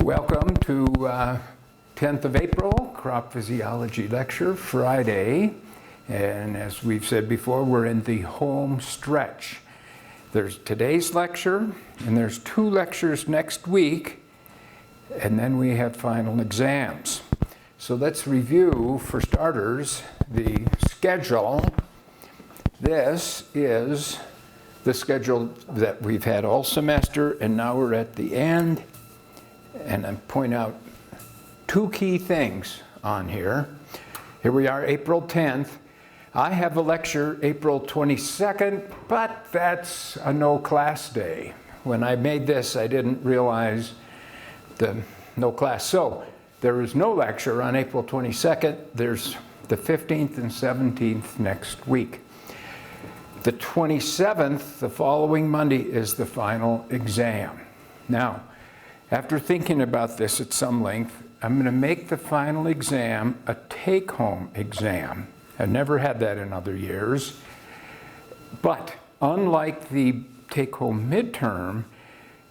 Welcome to 10th of April, Crop Physiology Lecture, Friday. And as we've said before, we're in the home stretch. There's today's lecture, and there's 2 lectures next week, and then we have final exams. So let's review, for starters, the schedule. This is the schedule that we've had all semester, and now we're at the end. And I point out 2 key things on here. Here we are, April 10th. I have a lecture April 22nd, but that's a no class day. When I made this, I didn't realize the no class. So there is no lecture on April 22nd. There's the 15th and 17th next week. The 27th, the following Monday, is the final exam. Now, after thinking about this at some length, I'm going to make the final exam a take-home exam. I've never had that in other years. But unlike the take-home midterm,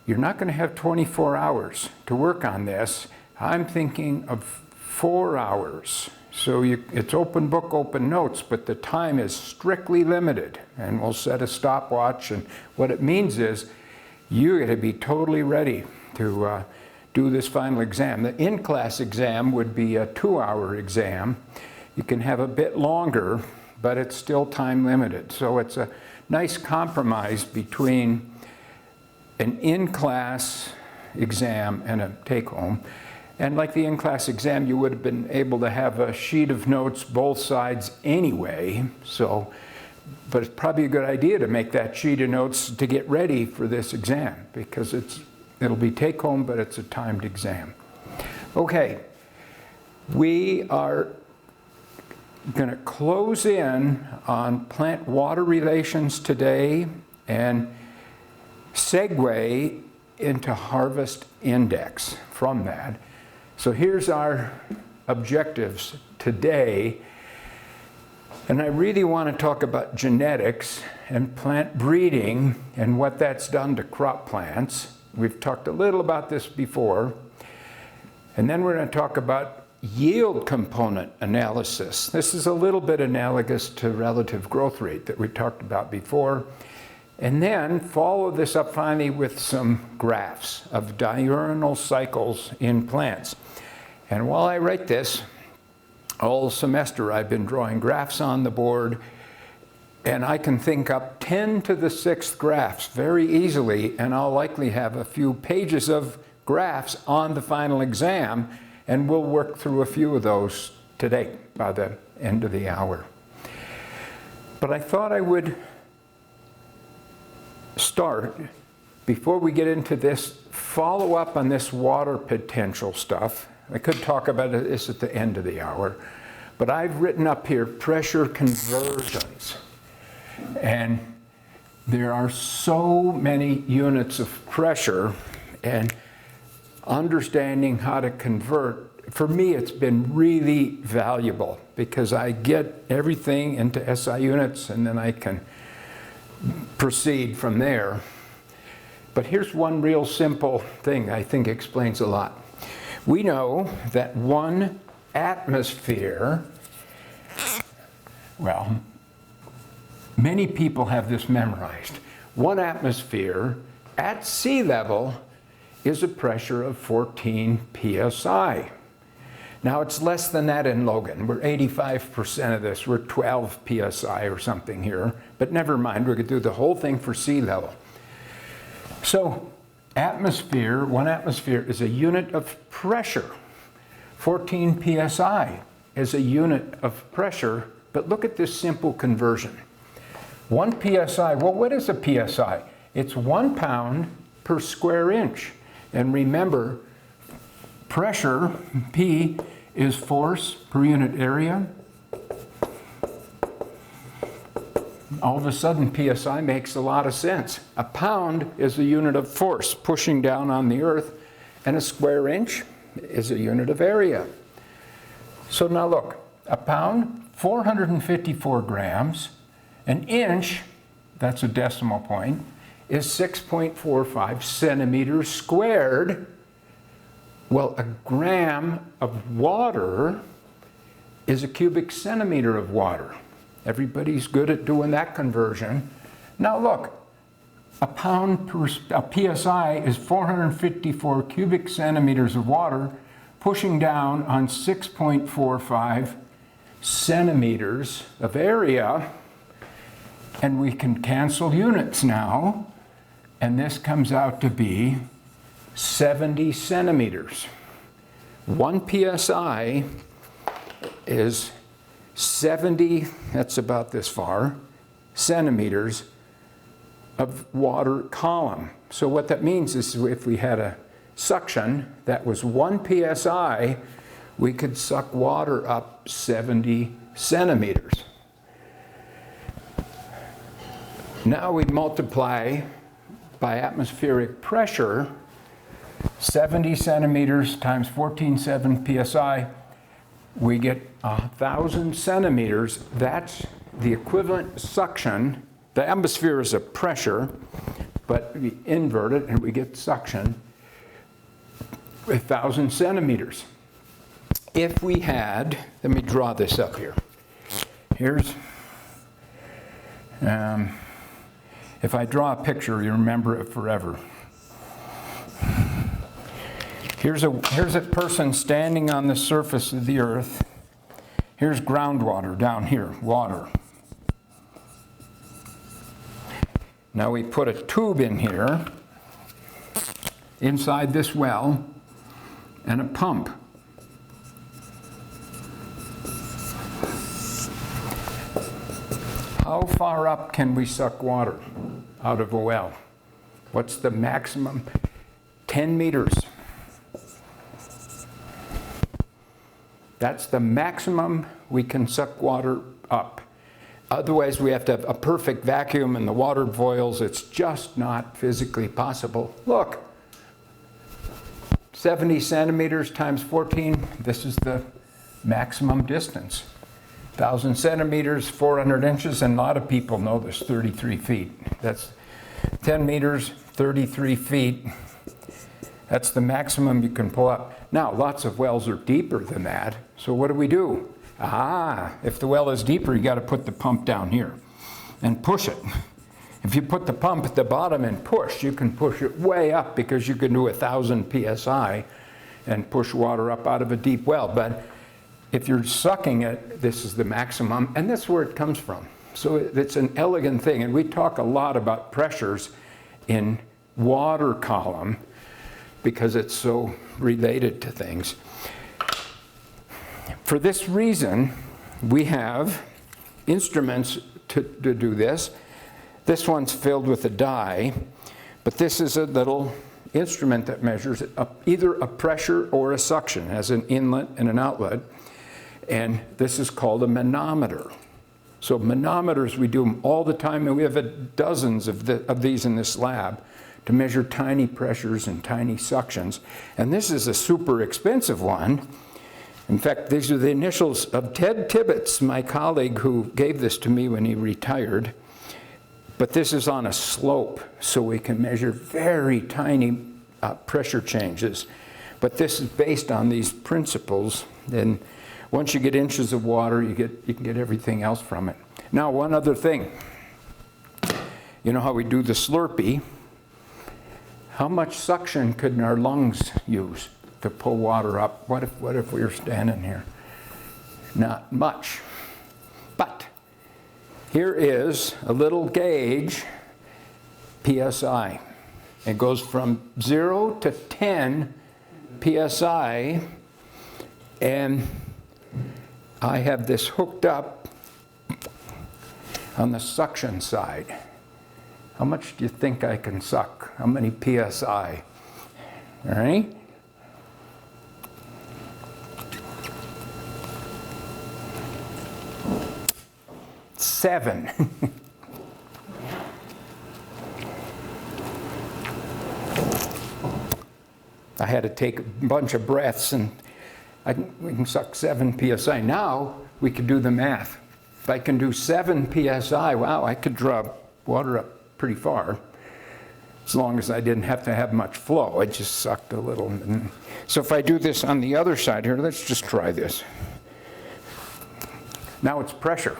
you're not going to have 24 hours to work on this. I'm thinking of 4 hours. So it's open book, open notes, but the time is strictly limited. And we'll set a stopwatch. And what it means is you're going to be totally ready to do this final exam. The in-class exam would be a 2-hour exam. You can have a bit longer, but it's still time limited. So it's a nice compromise between an in-class exam and a take-home. And like the in-class exam, you would have been able to have a sheet of notes both sides anyway. But it's probably a good idea to make that sheet of notes to get ready for this exam, because it'll be take-home, but it's a timed exam. Okay, we are going to close in on plant-water relations today and segue into harvest index from that. So here's our objectives today. And I really want to talk about genetics and plant breeding and what that's done to crop plants. We've talked a little about this before. And then we're going to talk about yield component analysis. This is a little bit analogous to relative growth rate that we talked about before. And then follow this up finally with some graphs of diurnal cycles in plants. And while I write this, all semester I've been drawing graphs on the board, and I can think up 10 to the 6th graphs very easily, and I'll likely have a few pages of graphs on the final exam, and we'll work through a few of those today by the end of the hour. But I thought I would start, before we get into this, follow up on this water potential stuff. I could talk about this at the end of the hour, but I've written up here pressure conversions. And there are so many units of pressure, and understanding how to convert, for me it's been really valuable, because I get everything into SI units and then I can proceed from there. But here's one real simple thing I think explains a lot. We know that 1 atmosphere, well, many people have this memorized. 1 atmosphere at sea level is a pressure of 14 psi. Now it's less than that in Logan. We're 85% of this. We're 12 psi or something here. But never mind, we're going to do the whole thing for sea level. So atmosphere, 1 atmosphere is a unit of pressure. 14 psi is a unit of pressure. But look at this simple conversion. 1 psi, well, what is a psi? It's 1 pound per square inch. And remember, pressure, P, is force per unit area. All of a sudden, PSI makes a lot of sense. A pound is a unit of force pushing down on the earth, and a square inch is a unit of area. So now look, a pound, 454 grams. An inch, that's a decimal point, is 6.45 centimeters squared, Well, a gram of water is a cubic centimeter of water. Everybody's good at doing that conversion. Now look, a PSI is 454 cubic centimeters of water pushing down on 6.45 centimeters of area. And we can cancel units now. And this comes out to be 70 centimeters. 1 PSI is 70, that's about this far, centimeters of water column. So what that means is if we had a suction that was 1 PSI, we could suck water up 70 centimeters. Now we multiply by atmospheric pressure, 70 centimeters times 14.7 PSI, we get 1,000 centimeters. That's the equivalent suction. The atmosphere is a pressure, but we invert it and we get suction, 1,000 centimeters. If we had, let me draw this up here. Here's, if I draw a picture, you remember it forever. Here's a person standing on the surface of the earth. Here's groundwater down here, water. Now we put a tube in here, inside this well, and a pump. How far up can we suck water out of a well? What's the maximum? 10 meters. That's the maximum we can suck water up. Otherwise, we have to have a perfect vacuum and the water boils. It's just not physically possible. Look, 70 centimeters times 14, this is the maximum distance. 1,000 centimeters, 400 inches, and a lot of people know this, 33 feet. That's 10 meters, 33 feet. That's the maximum you can pull up. Now, lots of wells are deeper than that, so what do? If the well is deeper, you got to put the pump down here and push it. If you put the pump at the bottom and push, you can push it way up because you can do 1,000 PSI and push water up out of a deep well. But if you're sucking it, this is the maximum, and that's where it comes from. So it's an elegant thing, and we talk a lot about pressures in water column because it's so related to things. For this reason, we have instruments to do this. This one's filled with a dye, but this is a little instrument that measures either a pressure or a suction, has an inlet and an outlet, and this is called a manometer. So manometers, we do them all the time, and we have dozens of these in this lab to measure tiny pressures and tiny suctions. And this is a super expensive one. In fact, these are the initials of Ted Tibbetts, my colleague who gave this to me when he retired. But this is on a slope, so we can measure very tiny pressure changes. But this is based on these principles. And once you get inches of water, you can get everything else from it. Now, one other thing. You know how we do the Slurpee? How much suction could our lungs use to pull water up? What if we were standing here? Not much. But here is a little gauge, PSI. It goes from 0 to 10 PSI, and I have this hooked up on the suction side. How much do you think I can suck? How many PSI? All right? Seven. I had to take a bunch of breaths, and we can suck 7 PSI. Now we could do the math. If I can do 7 PSI, wow, I could draw water up pretty far. as long as I didn't have to have much flow. I just sucked a little. So if I do this on the other side here, let's just try this. Now it's pressure.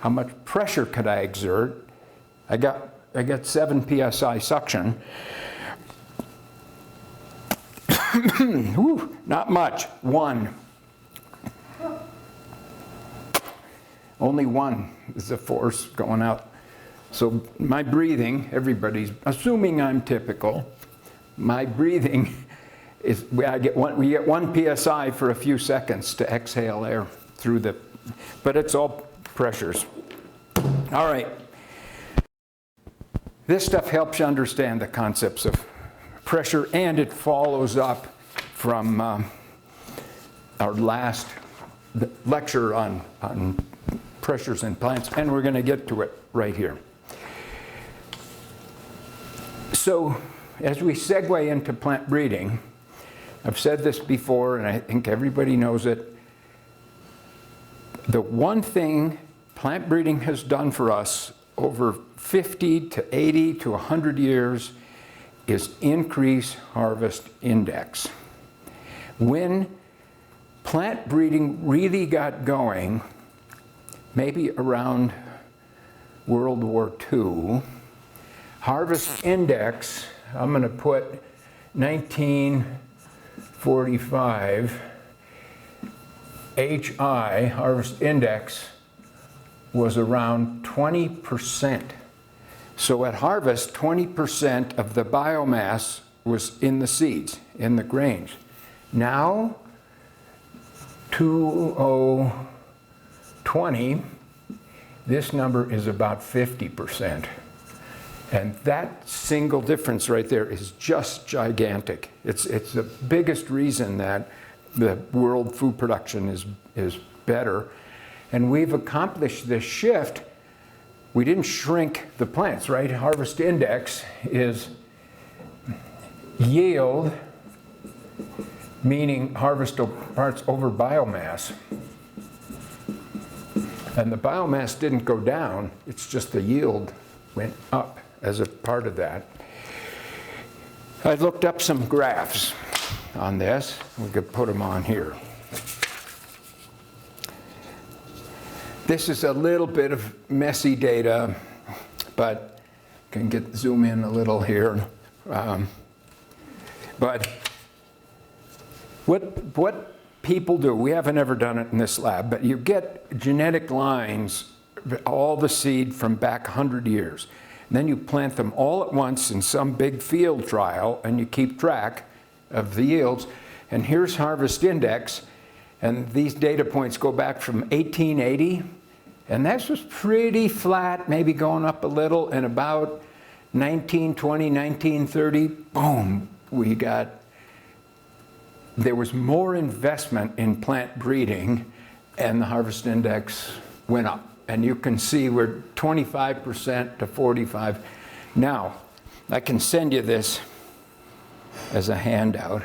How much pressure could I exert? I got 7 psi suction. Whew, not much. 1. Only 1 is the force going out. So my breathing, everybody's assuming I'm typical. My breathing is we get 1 psi for a few seconds to exhale air through the, but it's all pressures. All right. This stuff helps you understand the concepts of pressure, and it follows up from our last lecture on pressures in plants, and we're going to get to it right here. So as we segue into plant breeding, I've said this before, and I think everybody knows it. The one thing plant breeding has done for us over 50 to 80 to 100 years is increase harvest index. When plant breeding really got going, maybe around World War II, harvest index, I'm going to put 1945, HI, harvest index, was around 20%. So at harvest, 20% of the biomass was in the seeds, in the grains. Now, 2020, this number is about 50%. And that single difference right there is just gigantic. It's the biggest reason that the world food production is better. And we've accomplished this shift. We didn't shrink the plants, right? Harvest index is yield, meaning harvest parts over biomass. And the biomass didn't go down, it's just the yield went up as a part of that. I looked up some graphs on this. We could put them on here. This is a little bit of messy data, but can zoom in a little here. But what people do, we haven't ever done it in this lab, but you get genetic lines, all the seed from back 100 years. And then you plant them all at once in some big field trial, and you keep track of the yields. And here's harvest index. And these data points go back from 1880, and that was pretty flat, maybe going up a little, and about 1920, 1930, boom, there was more investment in plant breeding, and the harvest index went up. And you can see we're 25% to 45. Now, I can send you this as a handout.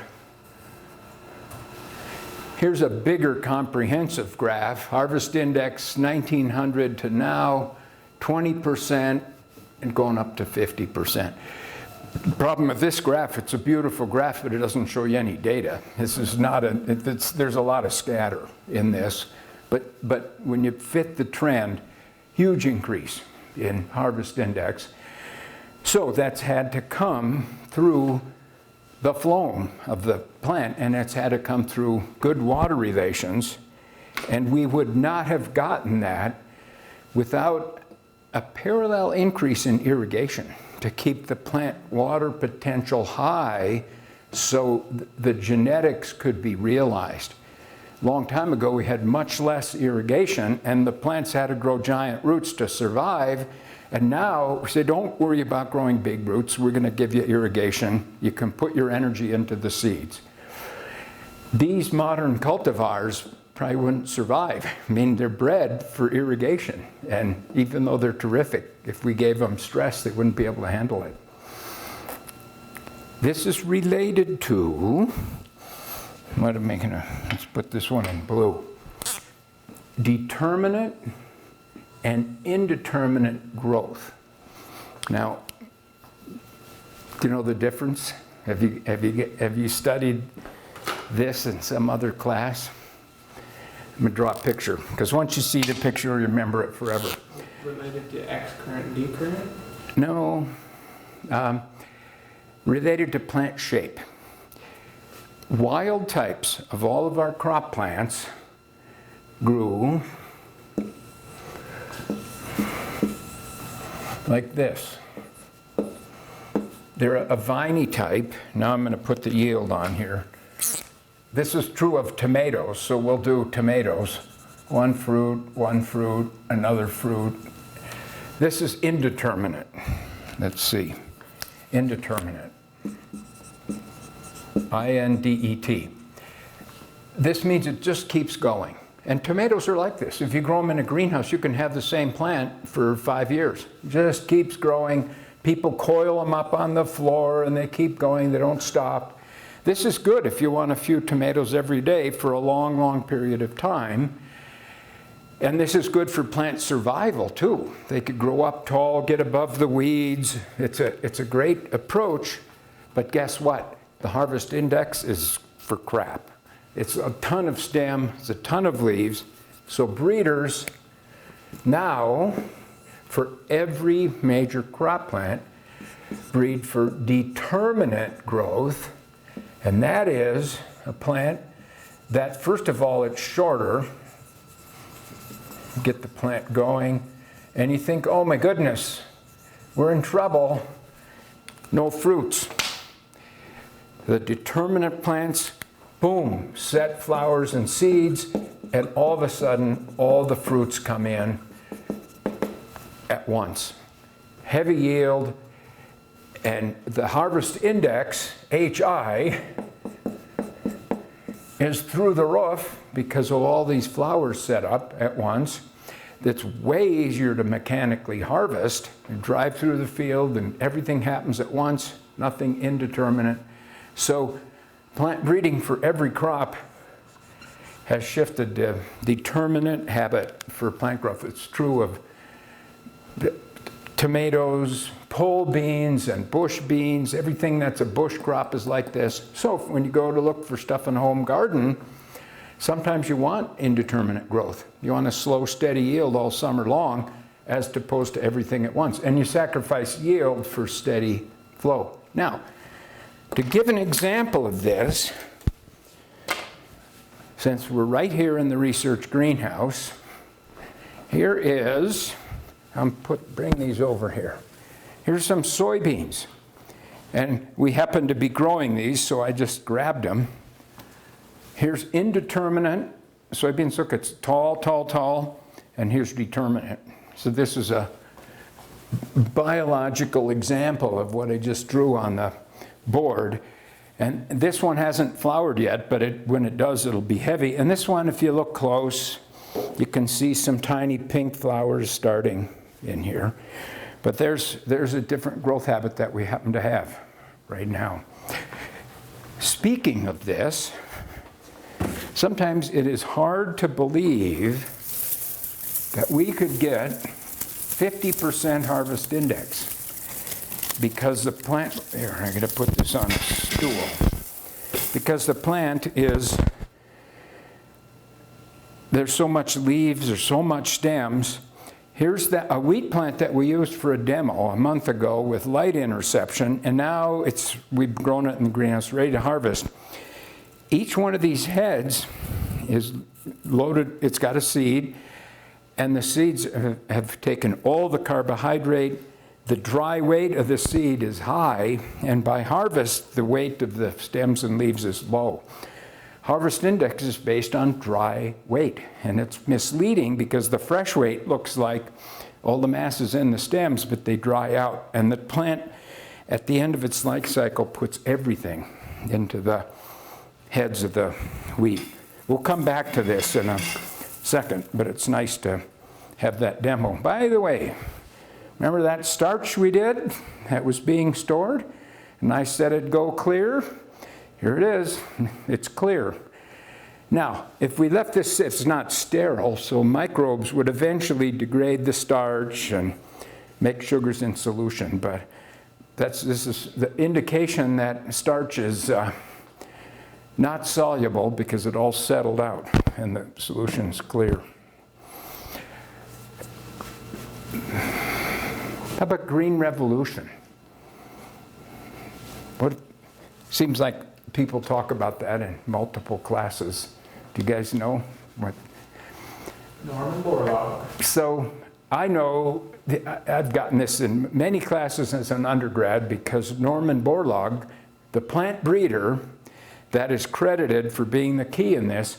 Here's a bigger comprehensive graph. Harvest index 1900 to now, 20% and going up to 50%. The problem with this graph, it's a beautiful graph, but it doesn't show you any data. This is not there's a lot of scatter in this, but when you fit the trend, huge increase in harvest index. So that's had to come through the phloem of the plant, and it's had to come through good water relations, and we would not have gotten that without a parallel increase in irrigation to keep the plant water potential high so the genetics could be realized. A long time ago, we had much less irrigation, and the plants had to grow giant roots to survive. And now we say, don't worry about growing big roots. We're going to give you irrigation. You can put your energy into the seeds. These modern cultivars probably wouldn't survive. I mean, they're bred for irrigation. And even though they're terrific, if we gave them stress, they wouldn't be able to handle it. This is related to, let's put this one in blue. Determinate and indeterminate growth. Now, Do you know the difference? Have you studied this in some other class? I'm going to draw a picture, because once you see the picture, you remember it forever. Related to X current and D current? No. Related to plant shape. Wild types of all of our crop plants grew like this. They're a viney type. Now I'm going to put the yield on here. This is true of tomatoes, so we'll do tomatoes. One fruit, another fruit. This is indeterminate. Let's see. Indeterminate. I-N-D-E-T. This means it just keeps going. And tomatoes are like this. If you grow them in a greenhouse, you can have the same plant for 5 years. It just keeps growing. People coil them up on the floor and they keep going, they don't stop. This is good if you want a few tomatoes every day for a long, long period of time. And this is good for plant survival too. They could grow up tall, get above the weeds. It's a great approach, but guess what? The harvest index is for crap. It's a ton of stem, it's a ton of leaves. So breeders now, for every major crop plant, breed for determinate growth, and that is a plant that, first of all, it's shorter. Get the plant going, and you think, oh my goodness, we're in trouble, no fruits. The determinate plants, boom, set flowers and seeds, and all of a sudden, all the fruits come in at once. Heavy yield, and the harvest index, HI, is through the roof because of all these flowers set up at once. It's way easier to mechanically harvest and drive through the field, and everything happens at once, nothing indeterminate. So plant breeding for every crop has shifted to determinate habit for plant growth. It's true of tomatoes, pole beans, and bush beans. Everything that's a bush crop is like this. So when you go to look for stuff in a home garden, sometimes you want indeterminate growth. You want a slow, steady yield all summer long, as opposed to everything at once. And you sacrifice yield for steady flow. Now, to give an example of this, since we're right here in the research greenhouse, here is, bring these over here. Here's some soybeans. And we happen to be growing these, so I just grabbed them. Here's indeterminate soybeans. Look, it's tall, tall, tall. And here's determinate. So this is a biological example of what I just drew on the board. And this one hasn't flowered yet, but when it does, it'll be heavy. And this one, if you look close, you can see some tiny pink flowers starting in here. But there's a different growth habit that we happen to have right now. Speaking of this, sometimes it is hard to believe that we could get 50% harvest index because the plant, here, I'm going to put this on a stool, because the plant is, there's so much leaves, there's so much stems. Here's a wheat plant that we used for a demo a month ago with light interception, and now we've grown it in the greenhouse, ready to harvest. Each one of these heads is loaded, it's got a seed, and the seeds have taken all the carbohydrate. The dry weight of the seed is high, and by harvest, the weight of the stems and leaves is low. Harvest index is based on dry weight, and it's misleading because the fresh weight looks like all the mass is in the stems, but they dry out. And the plant, at the end of its life cycle, puts everything into the heads of the wheat. We'll come back to this in a second, but it's nice to have that demo. By the way, remember that starch we did that was being stored? And I said it'd go clear. Here it is. It's clear. Now, if we left this, it's not sterile, so microbes would eventually degrade the starch and make sugars in solution. But this is the indication that starch is not soluble because it all settled out and the solution's clear. How about green revolution? What seems like people talk about that in multiple classes. Do you guys know what? Norman Borlaug. So I know, I've gotten this in many classes as an undergrad because Norman Borlaug, the plant breeder that is credited for being the key in this,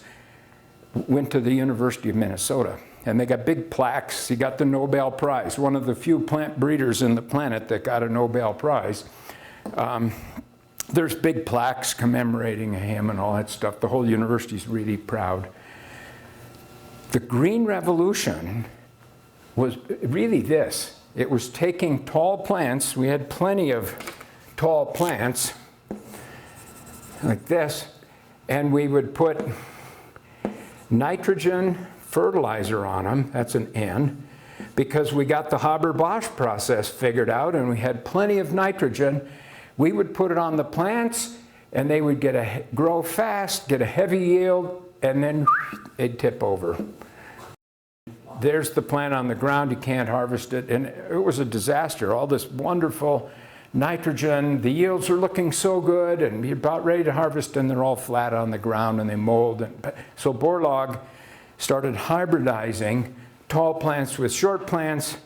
went to the University of Minnesota. And they got big plaques. He got the Nobel Prize, one of the few plant breeders in the planet that got a Nobel Prize. There's big plaques commemorating him and all that stuff. The whole university's really proud. The Green Revolution was really this. It was taking tall plants. We had plenty of tall plants like this, and we would put nitrogen fertilizer on them, that's an N, because we got the Haber-Bosch process figured out and we had plenty of nitrogen. We would put it on the plants and they would grow fast, get a heavy yield, and then they'd tip over. There's the plant on the ground, you can't harvest it, and it was a disaster. All this wonderful nitrogen, the yields are looking so good, and you're about ready to harvest, and they're all flat on the ground and they mold. So Borlaug started hybridizing tall plants with short plants,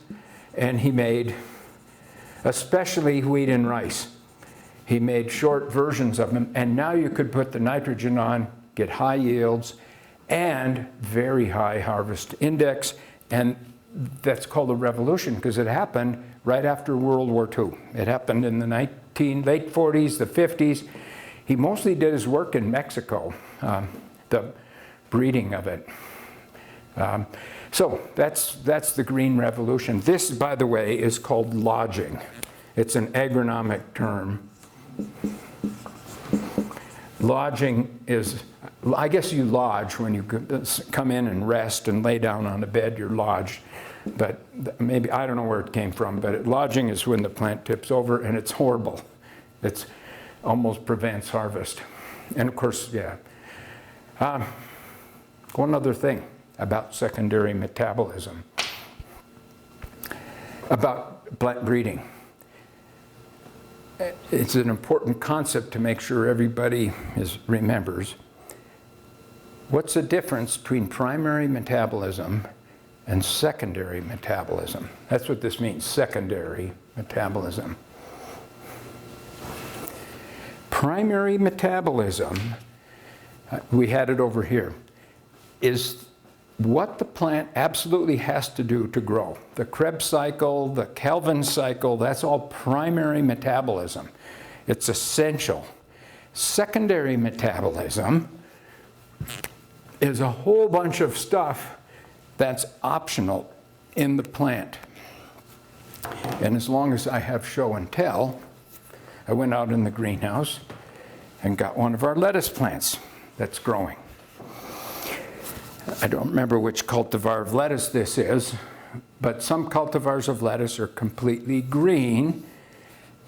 and he made, especially wheat and rice. He made short versions of them, and now you could put the nitrogen on, get high yields, and very high harvest index, and that's called a revolution because it happened right after World War II. It happened in the late 40s, the 50s. He mostly did his work in Mexico, the breeding of it. So that's the Green Revolution. This, by the way, is called lodging. It's an agronomic term. Lodging is, I guess you lodge when you come in and rest and lay down on a bed, you're lodged. But maybe, I don't know where it came from, but lodging is when the plant tips over, and it's horrible. It almost prevents harvest. And of course, yeah. One other thing about secondary metabolism, about plant breeding. It's an important concept to make sure everybody remembers. What's the difference between primary metabolism and secondary metabolism? That's what this means, secondary metabolism. Primary metabolism, we had it over here, is what the plant absolutely has to do to grow. The Krebs cycle, the Calvin cycle, that's all primary metabolism. It's essential. Secondary metabolism is a whole bunch of stuff that's optional in the plant. And as long as I have show and tell, I went out in the greenhouse and got one of our lettuce plants that's growing. I don't remember which cultivar of lettuce this is, but some cultivars of lettuce are completely green,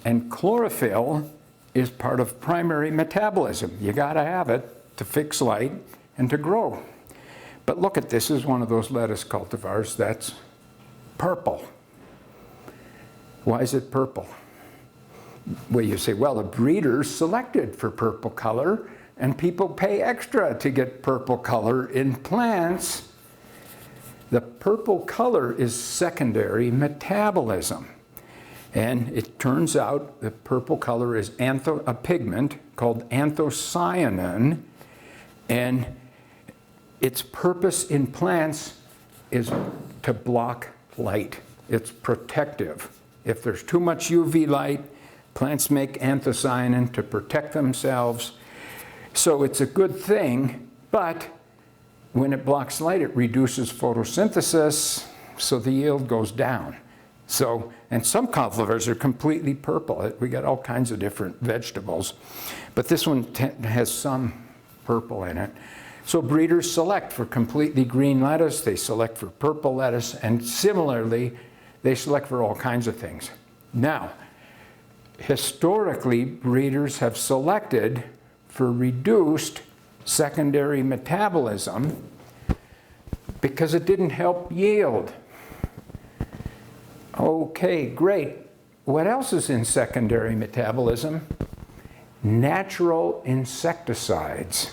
and chlorophyll is part of primary metabolism. You gotta have it to fix light and to grow. But look at this, is one of those lettuce cultivars that's purple. Why is it purple? Well, you say, well, the breeders selected for purple color, and people pay extra to get purple color in plants. The purple color is secondary metabolism. And it turns out the purple color is a pigment called anthocyanin, and its purpose in plants is to block light. It's protective. If there's too much UV light, plants make anthocyanin to protect themselves. So it's a good thing, but when it blocks light, it reduces photosynthesis, so the yield goes down. So, and some cultivars are completely purple. We got all kinds of different vegetables, but this one has some purple in it. So breeders select for completely green lettuce, they select for purple lettuce, and similarly, they select for all kinds of things. Now, historically, breeders have selected for reduced secondary metabolism because it didn't help yield. Okay, great. What else is in secondary metabolism? Natural insecticides,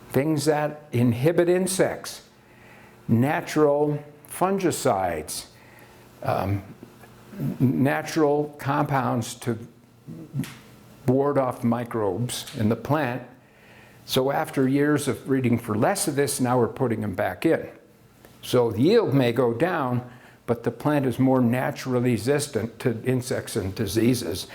things that inhibit insects, natural fungicides, natural compounds to ward off microbes in the plant. So after years of breeding for less of this, now we're putting them back in. So yield may go down, but the plant is more naturally resistant to insects and diseases.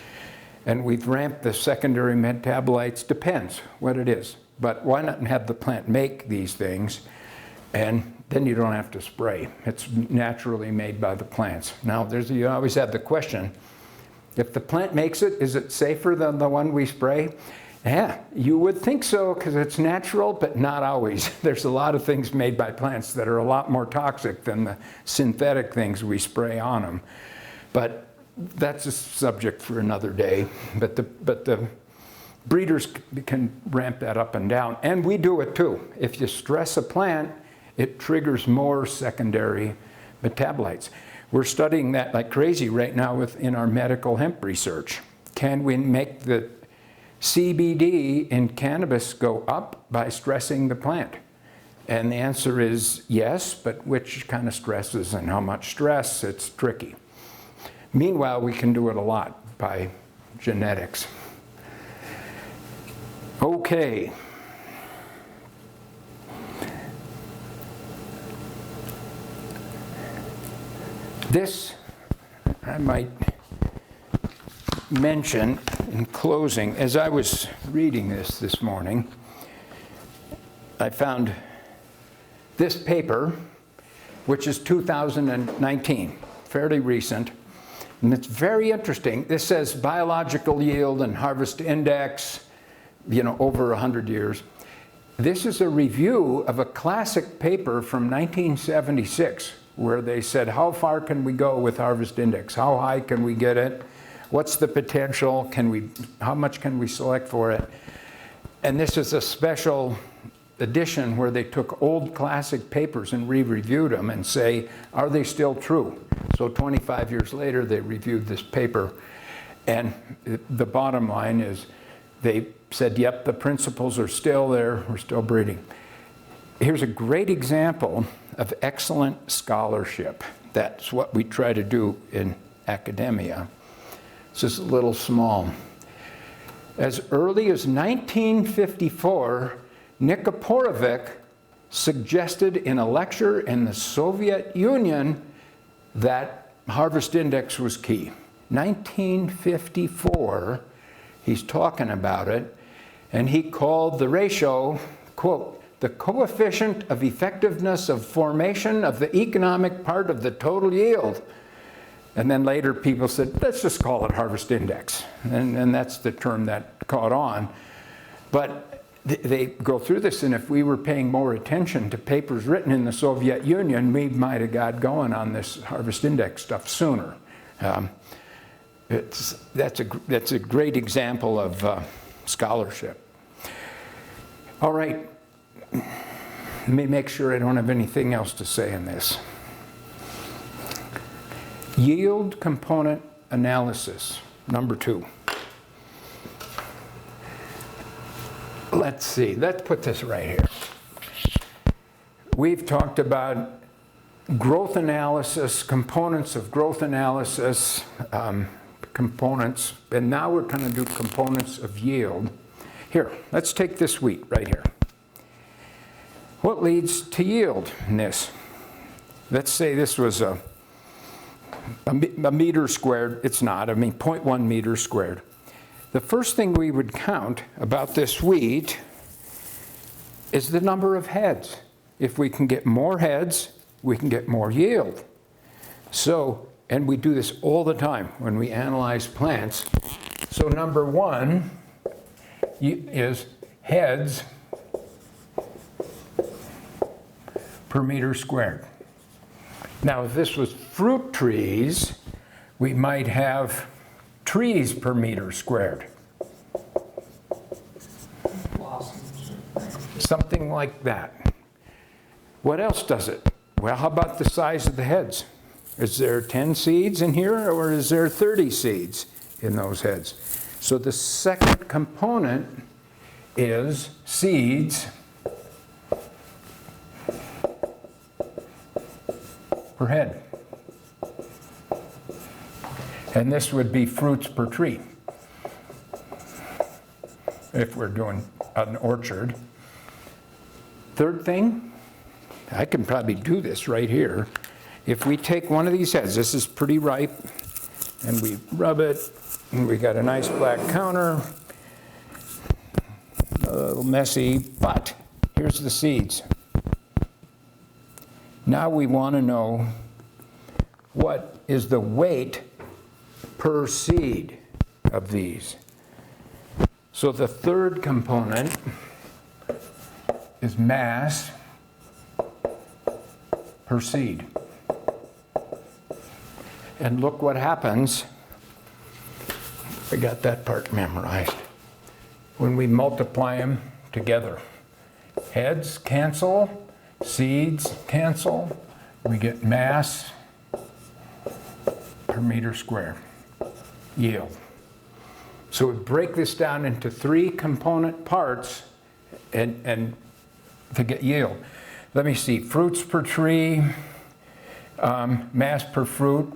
And we've ramped the secondary metabolites, depends what it is. But why not have the plant make these things, and then you don't have to spray. It's naturally made by the plants. Now, you always have the question, if the plant makes it, is it safer than the one we spray? Yeah, you would think so because it's natural, but not always. There's a lot of things made by plants that are a lot more toxic than the synthetic things we spray on them. But that's a subject for another day. But the breeders can ramp that up and down, and we do it too. If you stress a plant, it triggers more secondary metabolites. We're studying that like crazy right now in our medical hemp research. Can we make the CBD in cannabis go up by stressing the plant? And the answer is yes, but which kind of stresses and how much stress, it's tricky. Meanwhile, we can do it a lot by genetics. Okay. This, I might mention in closing, as I was reading this morning, I found this paper, which is 2019, fairly recent, and it's very interesting. This says biological yield and harvest index, over 100 years. This is a review of a classic paper from 1976, where they said, how far can we go with harvest index? How high can we get it? What's the potential? How much can we select for it? And this is a special edition where they took old classic papers and re-reviewed them and say, are they still true? So 25 years later, they reviewed this paper. And the bottom line is they said, yep, the principles are still there. We're still breeding. Here's a great example of excellent scholarship. That's what we try to do in academia. It's just a little small. As early as 1954, Nikoporovic suggested in a lecture in the Soviet Union that harvest index was key. 1954, he's talking about it, and he called the ratio, quote, the coefficient of effectiveness of formation of the economic part of the total yield. And then later people said, let's just call it harvest index. And that's the term that caught on. But they go through this, and if we were paying more attention to papers written in the Soviet Union, we might have got going on this harvest index stuff sooner. That's a great example of scholarship. All right, let me make sure I don't have anything else to say in this. Yield component analysis, number 2. Let's see, let's put this right here. We've talked about growth analysis, components of growth analysis, components, and now we're going to do components of yield. Here, let's take this wheat right here. What leads to yield in this? Let's say this was a meter squared. It's not, 0.1 meters squared. The first thing we would count about this wheat is the number of heads. If we can get more heads, we can get more yield. So, and we do this all the time when we analyze plants. So number 1 is heads per meter squared. Now, if this was fruit trees, we might have trees per meter squared. Blossoms. Something like that. What else does it? Well, how about the size of the heads? Is there 10 seeds in here, or is there 30 seeds in those heads? So the second component is seeds per head. And this would be fruits per tree, if we're doing an orchard. Third thing, I can probably do this right here. If we take one of these heads, this is pretty ripe, and we rub it, and we got a nice black counter. A little messy, but here's the seeds. Now we want to know what is the weight per seed of these. So the third component is mass per seed. And look what happens. I got that part memorized. When we multiply them together. Heads cancel, seeds cancel, we get mass per meter squared, yield. So we break this down into 3 component parts and to get yield. Let me see, fruits per tree, mass per fruit,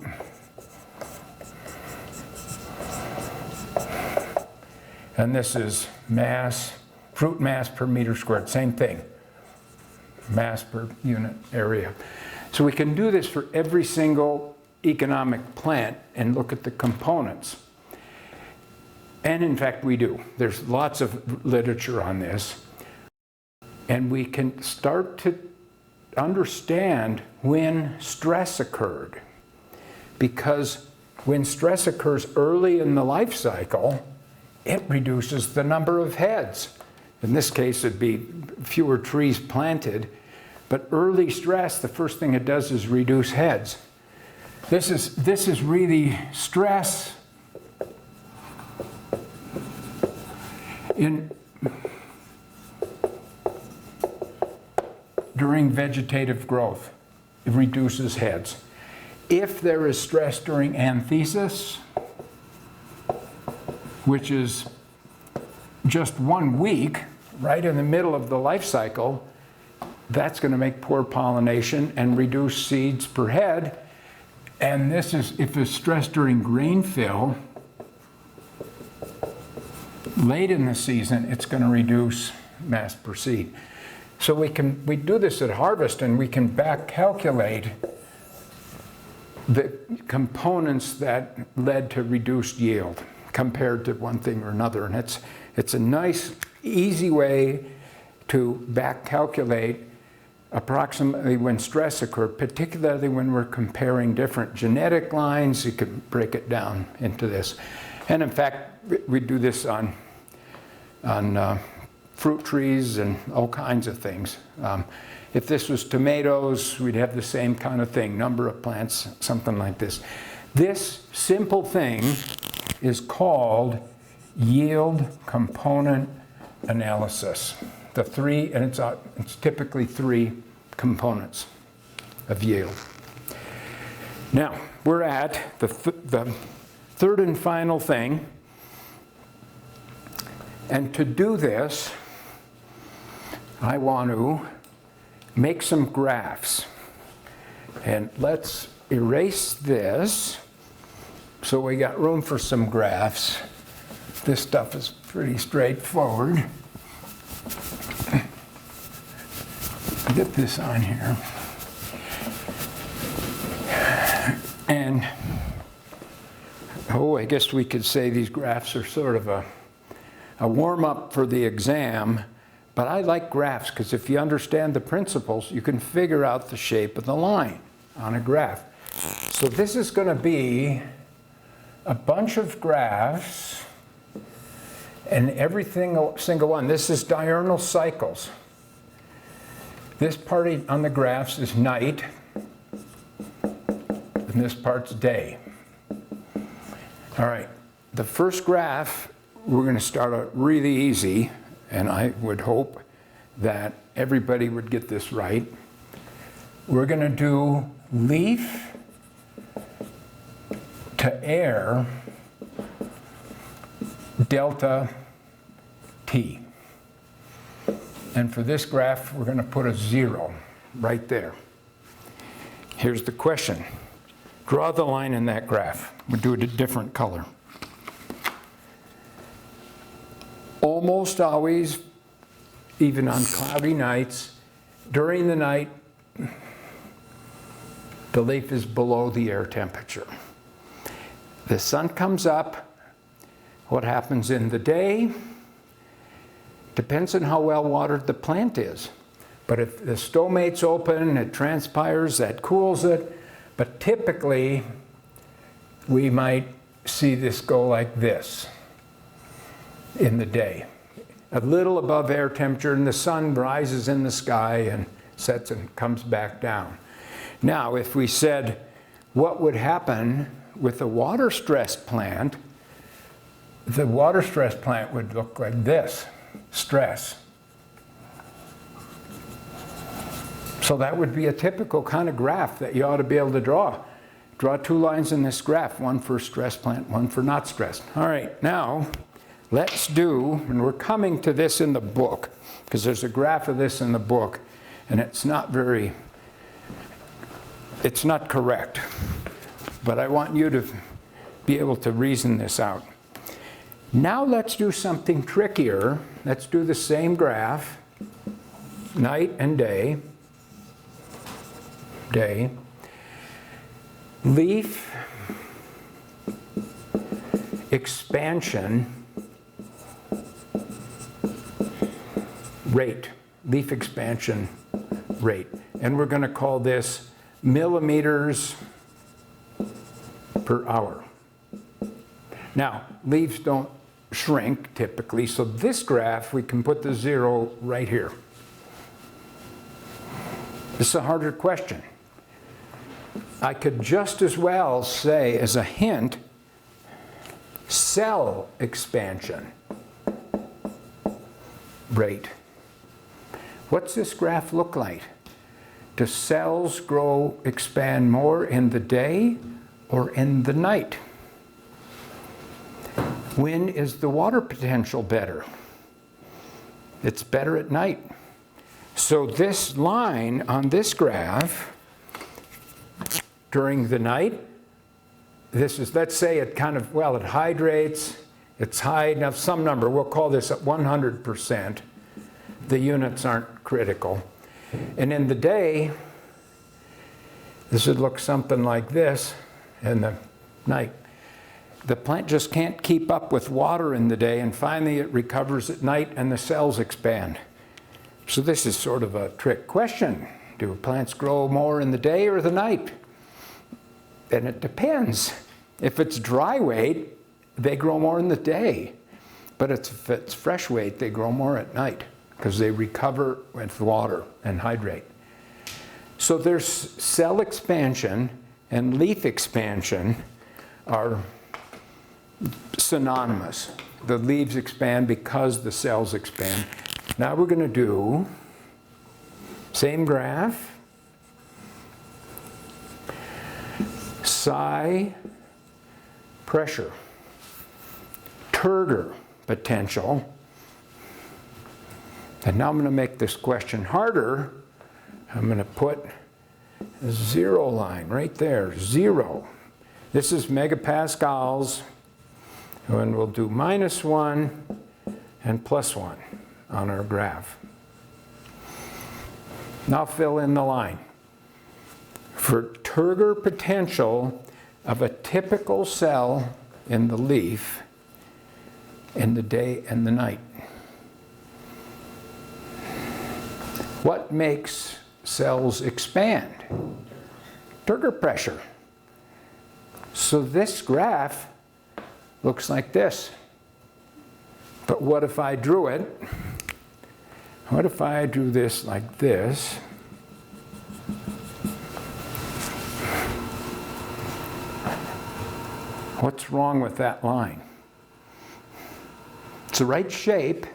and this is mass, fruit mass per meter squared, same thing, mass per unit area. So we can do this for every single economic plant and look at the components. And in fact, we do. There's lots of literature on this. And we can start to understand when stress occurred. Because when stress occurs early in the life cycle, it reduces the number of heads. In this case, it'd be fewer trees planted. But early stress, the first thing it does is reduce heads. This is really stress during vegetative growth. It reduces heads. If there is stress during anthesis, which is just 1 week, right in the middle of the life cycle, that's going to make poor pollination and reduce seeds per head. And this is, if there's stress during grain fill, late in the season, it's going to reduce mass per seed. So we do this at harvest, and we can back calculate the components that led to reduced yield compared to one thing or another. And it's a nice, easy way to back calculate approximately when stress occurred, particularly when we're comparing different genetic lines. You can break it down into this. And in fact, we do this on fruit trees and all kinds of things. If this was tomatoes, we'd have the same kind of thing, number of plants, something like this. This simple thing is called yield component analysis. The 3, and it's typically 3 components of yield. Now, we're at the third and final thing. And to do this, I want to make some graphs. And let's erase this so we got room for some graphs. This stuff is pretty straightforward. Get this on here. And, I guess we could say these graphs are sort of a warm-up for the exam, but I like graphs because if you understand the principles, you can figure out the shape of the line on a graph. So this is going to be a bunch of graphs, and every single one, this is diurnal cycles. This part on the graphs is night, and this part's day. All right, the first graph, we're going to start out really easy, and I would hope that everybody would get this right. We're going to do leaf to air delta T. And for this graph, we're going to put a 0 right there. Here's the question. Draw the line in that graph. We'll do it a different color. Almost always, even on cloudy nights, during the night, the leaf is below the air temperature. The sun comes up. What happens in the day depends on how well watered the plant is. But if the stomate's open, it transpires, that cools it. But typically, we might see this go like this in the day. A little above air temperature, and the sun rises in the sky and sets and comes back down. Now, if we said, what would happen with a water-stressed plant? The water-stressed plant would look like this, stress. So that would be a typical kind of graph that you ought to be able to draw. Draw 2 lines in this graph, one for stressed plant, one for not stressed. All right, now let's do, and we're coming to this in the book, because there's a graph of this in the book, and it's not correct. But I want you to be able to reason this out. Now let's do something trickier. Let's do the same graph, night and day. Leaf expansion rate, leaf expansion rate. And we're going to call this millimeters per hour. Now, leaves don't shrink typically, so this graph, we can put the 0 right here. This is a harder question. I could just as well say, as a hint, cell expansion rate. What's this graph look like? Do cells expand more in the day or in the night? When is the water potential better? It's better at night. So this line on this graph, during the night, this is, let's say it kind of, well, it hydrates, it's high enough, some number, we'll call this at 100%. The units aren't critical. And in the day, this would look something like this in the night. The plant just can't keep up with water in the day, and finally it recovers at night and the cells expand. So this is sort of a trick question. Do plants grow more in the day or the night? And it depends. If it's dry weight, they grow more in the day. But if it's fresh weight, they grow more at night because they recover with water and hydrate. So there's cell expansion and leaf expansion are synonymous. The leaves expand because the cells expand. Now we're going to do same graph. Psi pressure, Turgor potential. And now I'm going to make this question harder. I'm going to put a 0 line right there, 0. This is megapascals, and we'll do -1 and +1 on our graph. Now fill in the line. For Turgor potential of a typical cell in the leaf in the day and the night. What makes cells expand? Turgor pressure. So this graph looks like this. But what if I drew it? What if I drew this like this? What's wrong with that line? the right shape.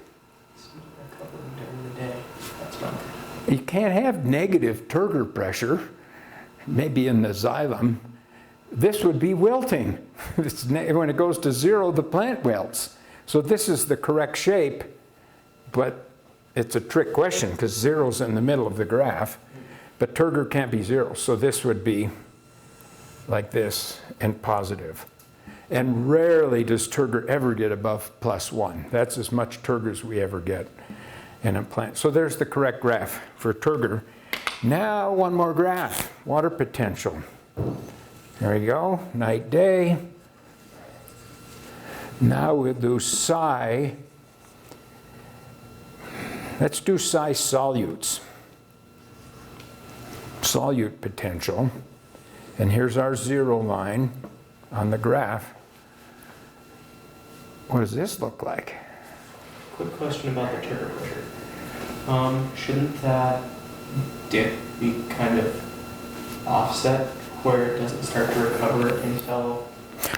During the day. That's fine. You can't have negative Turgor pressure, maybe in the xylem. This would be wilting. When it goes to 0, the plant wilts. So this is the correct shape, but it's a trick question because 0's in the middle of the graph. But Turgor can't be 0, so this would be like this and positive. And rarely does Turgor ever get above +1. That's as much Turgor as we ever get in a plant. So there's the correct graph for Turgor. Now one more graph, water potential. There we go, night, day. Now we'll do psi. Let's do psi solutes. Solute potential. And here's our 0 line on the graph. What does this look like? Quick question about the Turgor pressure. Shouldn't that dip be kind of offset where it doesn't start to recover until...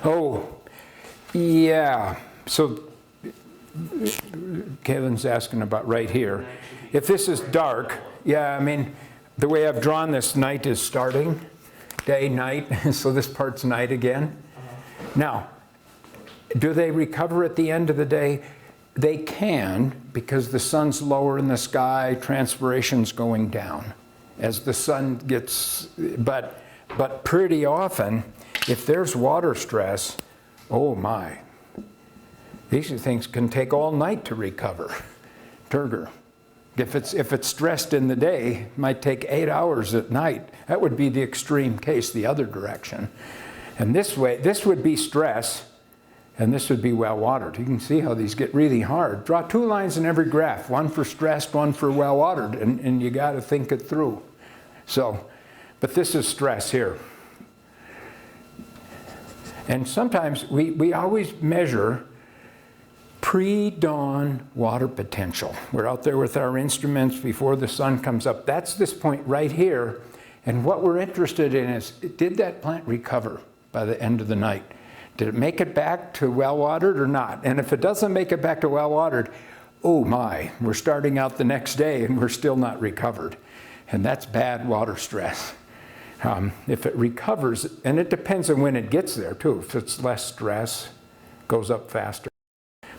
Oh, yeah. So Kevin's asking about right here. If this is dark, yeah, I mean, the way I've drawn this, night is starting, day, night, so this part's night again. Now, do they recover at the end of the day? They can, because the sun's lower in the sky, transpiration's going down as the sun gets, but pretty often, if there's water stress, oh my, these things can take all night to recover. Turgor. If it's stressed in the day, it might take 8 hours at night. That would be the extreme case, the other direction. And this way, this would be stress, and this would be well-watered. You can see how these get really hard. Draw 2 lines in every graph, one for stressed, one for well-watered, and you got to think it through. So, but this is stress here. And sometimes we always measure pre-dawn water potential. We're out there with our instruments before the sun comes up. That's this point right here. And what we're interested in is, did that plant recover by the end of the night? Did it make it back to well-watered or not? And if it doesn't make it back to well-watered, oh my, we're starting out the next day and we're still not recovered. And that's bad water stress. If it recovers, and it depends on when it gets there too. If it's less stress, it goes up faster.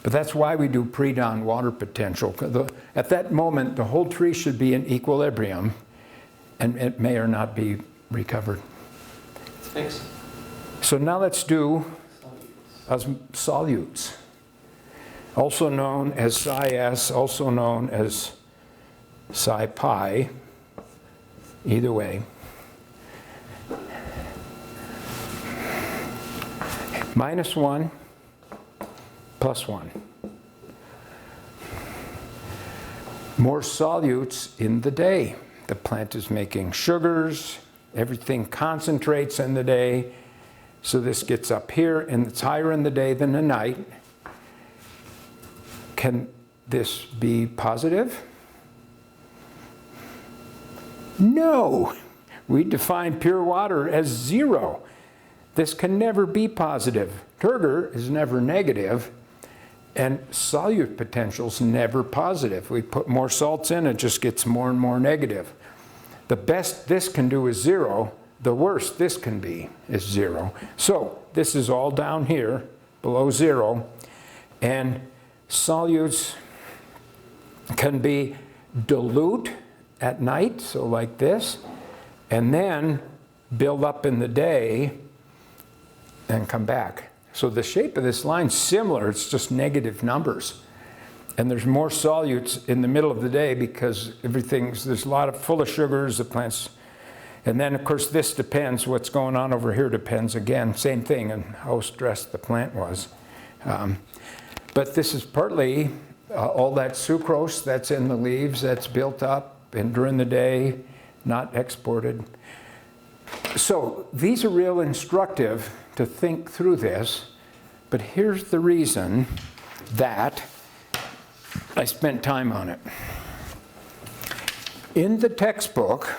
But that's why we do pre-dawn water potential. At that moment, the whole tree should be in equilibrium, and it may or not be recovered. Thanks. So now let's do solutes, also known as psi-s, also known as psi-pi, either way. -1, +1. More solutes in the day. The plant is making sugars, everything concentrates in the day, so this gets up here, and it's higher in the day than the night. Can this be positive? No! We define pure water as 0. This can never be positive. Turgor is never negative, and solute potential's never positive. We put more salts in, it just gets more and more negative. The best this can do is 0. The worst this can be is 0. So this is all down here, below 0, and solutes can be dilute at night, so like this, and then build up in the day and come back. So the shape of this line's similar, it's just negative numbers. And there's more solutes in the middle of the day because there's a lot of full of sugars, the plants. And then of course this depends, what's going on over here depends again, same thing, and how stressed the plant was. But this is partly all that sucrose that's in the leaves that's built up and during the day, not exported. So these are real instructive to think through this, but here's the reason that I spent time on it. In the textbook,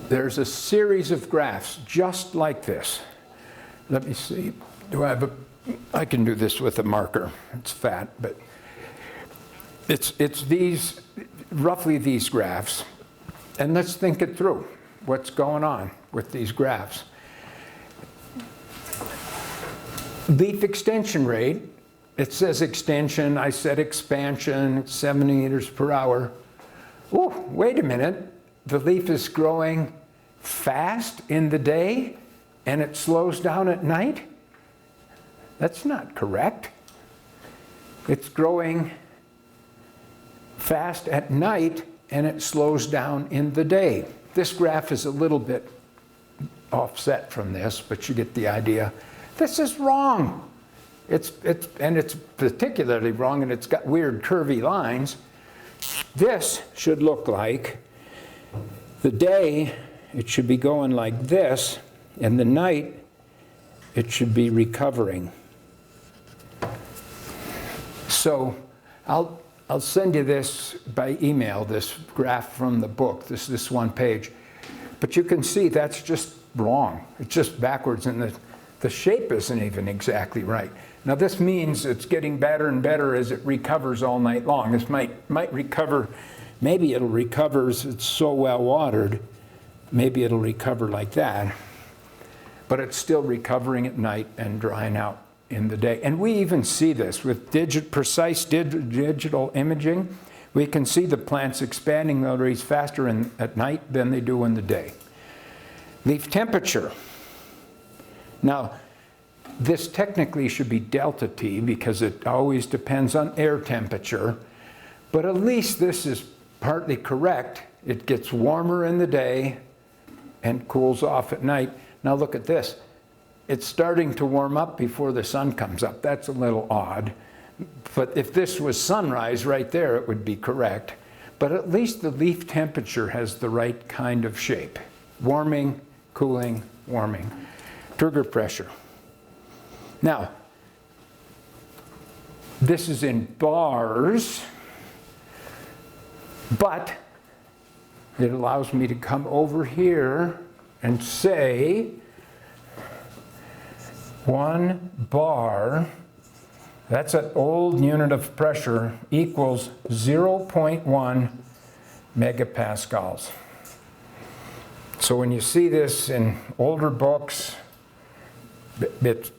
there's a series of graphs just like this. Let me see, do I have a I can do this with a marker. It's fat, but it's these, roughly these graphs. And let's think it through. What's going on with these graphs? Leaf extension rate, it says extension, I said expansion, it's 70 meters per hour. Oh, wait a minute. The leaf is growing fast in the day and it slows down at night? That's not correct. It's growing fast at night and it slows down in the day. This graph is a little bit offset from this, but you get the idea. This is wrong. It's particularly wrong, and it's got weird curvy lines. This should look like the day, it should be going like this, and the night, it should be recovering. So I'll send you this by email, this graph from the book, this one page. But you can see that's just wrong. It's just backwards, and the shape isn't even exactly right. Now this means it's getting better and better as it recovers all night long. This might recover, maybe it'll recover as it's so well watered, maybe it'll recover like that. But it's still recovering at night and drying out in the day. And we even see this with precise digital imaging. We can see the plants expanding their leaves faster at night than they do in the day. Leaf temperature. Now, this technically should be delta T because it always depends on air temperature, but at least this is partly correct. It gets warmer in the day and cools off at night. Now look at this. It's starting to warm up before the sun comes up. That's a little odd. But if this was sunrise right there, it would be correct. But at least the leaf temperature has the right kind of shape. Warming, cooling, warming. Turgor pressure. Now, this is in bars, but it allows me to come over here and say 1 bar, that's an old unit of pressure, equals 0.1 megapascals. So when you see this in older books, it's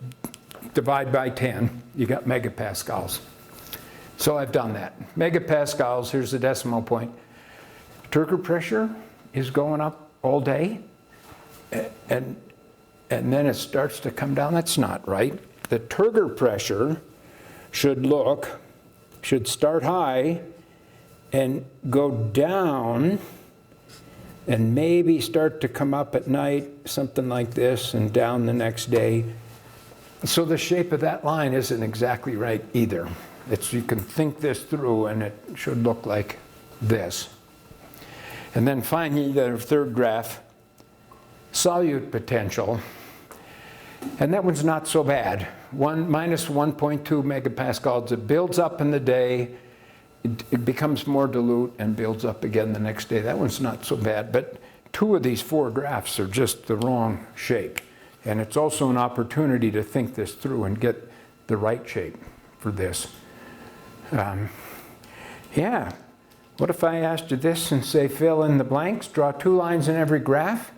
divide by 10, you got megapascals. So I've done that. Megapascals, here's the decimal point. Turgor pressure is going up all day, and then it starts to come down. That's not right. The Turgor pressure should start high and go down and maybe start to come up at night, something like this, and down the next day. So the shape of that line isn't exactly right either. You can think this through and it should look like this. And then finally, the third graph, solute potential. And that one's not so bad. Minus 1.2 megapascals. It builds up in the day, it becomes more dilute and builds up again the next day. That one's not so bad, but 2 of these 4 graphs are just the wrong shape. And it's also an opportunity to think this through and get the right shape for this. Yeah, what if I asked you this and say fill in the blanks, draw 2 lines in every graph,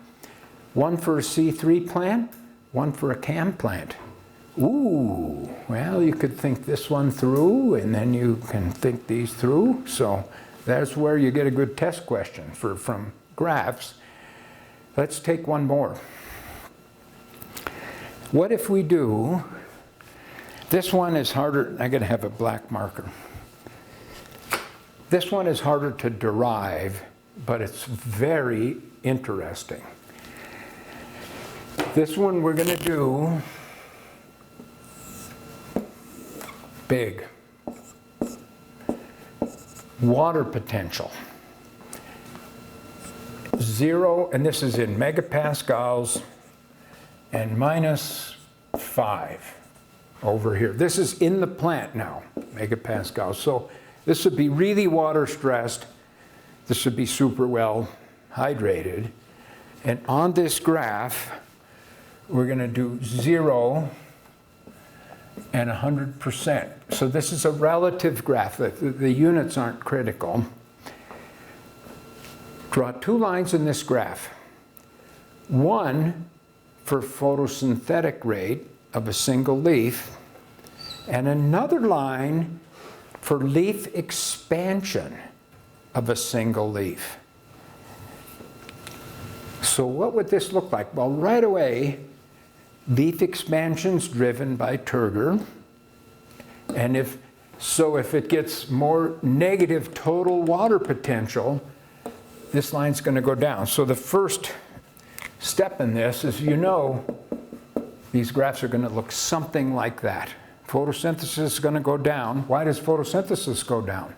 1 for a C3 plant, 1 for a CAM plant. Ooh, well, you could think this one through, and then you can think these through. So that's where you get a good test question from graphs. Let's take one more. What if we do, this one is harder, I gotta have a black marker. This one is harder to derive, but it's very interesting. This one we're gonna do big. Water potential. 0, and this is in megapascals, and minus 5 over here. This is in the plant now, megapascals. So this would be really water stressed. This would be super well hydrated. And on this graph, we're going to do 0 and 100%. So this is a relative graph. The units aren't critical. Draw two lines in this graph. One for photosynthetic rate of a single leaf, and another line for leaf expansion of a single leaf. So what would this look like? Well, right away, leaf expansion's driven by turgor, and if it gets more negative total water potential, this line's going to go down. So the first step in this is, these graphs are going to look something like that. Photosynthesis is going to go down. Why does photosynthesis go down?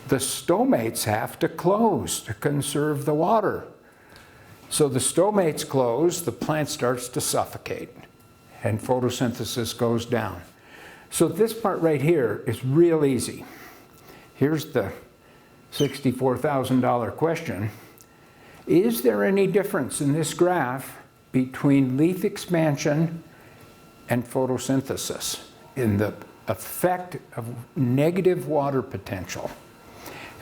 The stomates have to close to conserve the water. So the stomates close, the plant starts to suffocate, and photosynthesis goes down. So this part right here is real easy. Here's the $64,000 question. Is there any difference in this graph between leaf expansion and photosynthesis in the effect of negative water potential?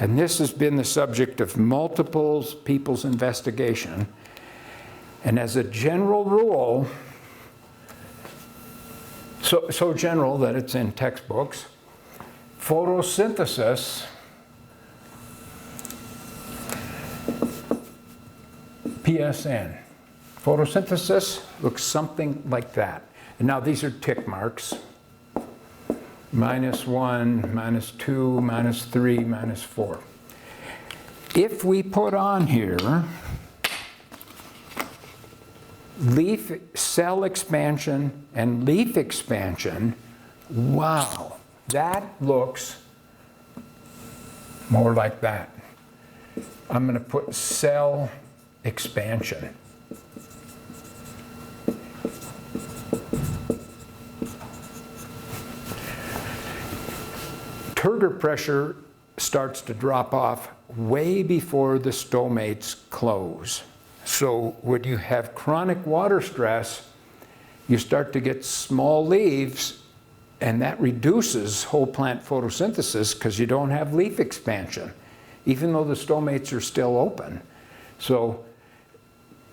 And this has been the subject of multiple people's investigation. And as a general rule, so general that it's in textbooks, photosynthesis, PSN, photosynthesis looks something like that. And now these are tick marks. -1, -2, -3, -4. If we put on here leaf cell expansion and leaf expansion, wow, that looks more like that. I'm going to put cell expansion. Turgor pressure starts to drop off way before the stomates close. So when you have chronic water stress, you start to get small leaves, and that reduces whole plant photosynthesis because you don't have leaf expansion, even though the stomates are still open. So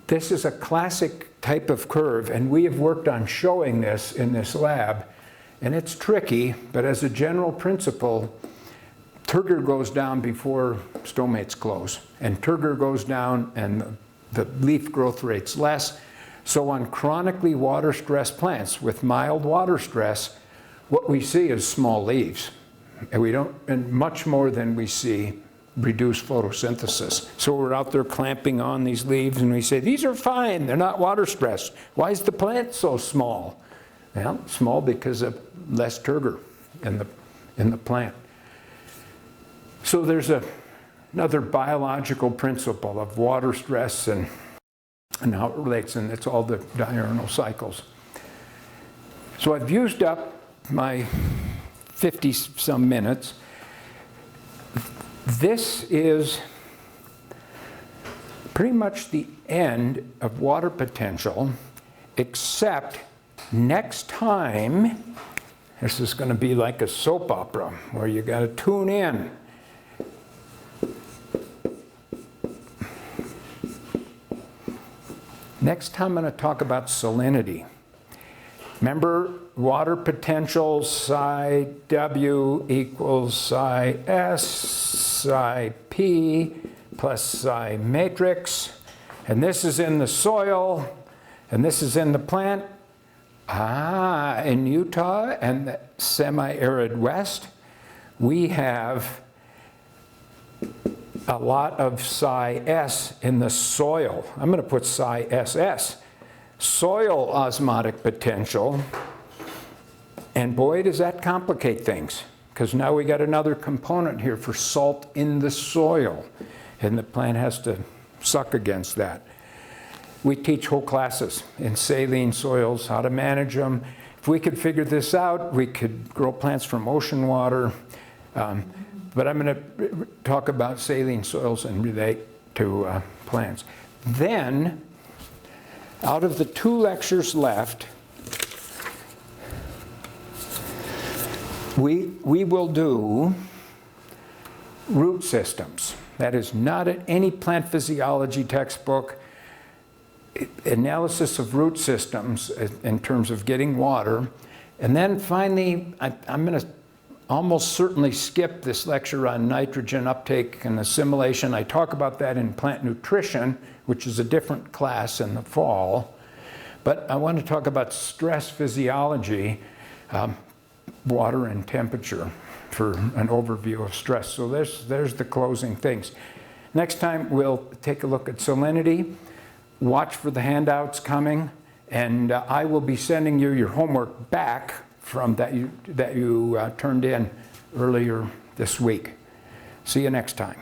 this is a classic type of curve, and we have worked on showing this in this lab. And it's tricky, but as a general principle, turgor goes down before stomates close. And turgor goes down and the leaf growth rate's less. So on chronically water-stressed plants with mild water stress, what we see is small leaves. And much more than we see reduced photosynthesis. So we're out there clamping on these leaves and we say, these are fine, they're not water stressed. Why is the plant so small? Well, small because of less turgor in the plant. So there's another biological principle of water stress and how it relates, and it's all the diurnal cycles. So I've used up my 50-some minutes. This is pretty much the end of water potential, except next time, this is going to be like a soap opera where you got to tune in. Next time I'm going to talk about salinity. Remember, water potential psi W equals psi S, psi P plus psi matrix. And this is in the soil, and this is in the plant. In Utah and the semi-arid West, we have a lot of psi S in the soil. I'm going to put psi SS. Soil osmotic potential. And boy, does that complicate things, because now we got another component here for salt in the soil, and the plant has to suck against that. We teach whole classes in saline soils, how to manage them. If we could figure this out, we could grow plants from ocean water. But I'm going to talk about saline soils and relate to plants. Then, out of the 2 lectures left, We will do root systems. That is not in any plant physiology textbook. Analysis of root systems in terms of getting water. And then finally, I'm going to almost certainly skip this lecture on nitrogen uptake and assimilation. I talk about that in plant nutrition, which is a different class in the fall. But I want to talk about stress physiology, water and temperature, for an overview of stress. So there's the closing things. Next time we'll take a look at salinity. Watch for the handouts coming, and I will be sending you your homework back from that you turned in earlier this week. See you next time.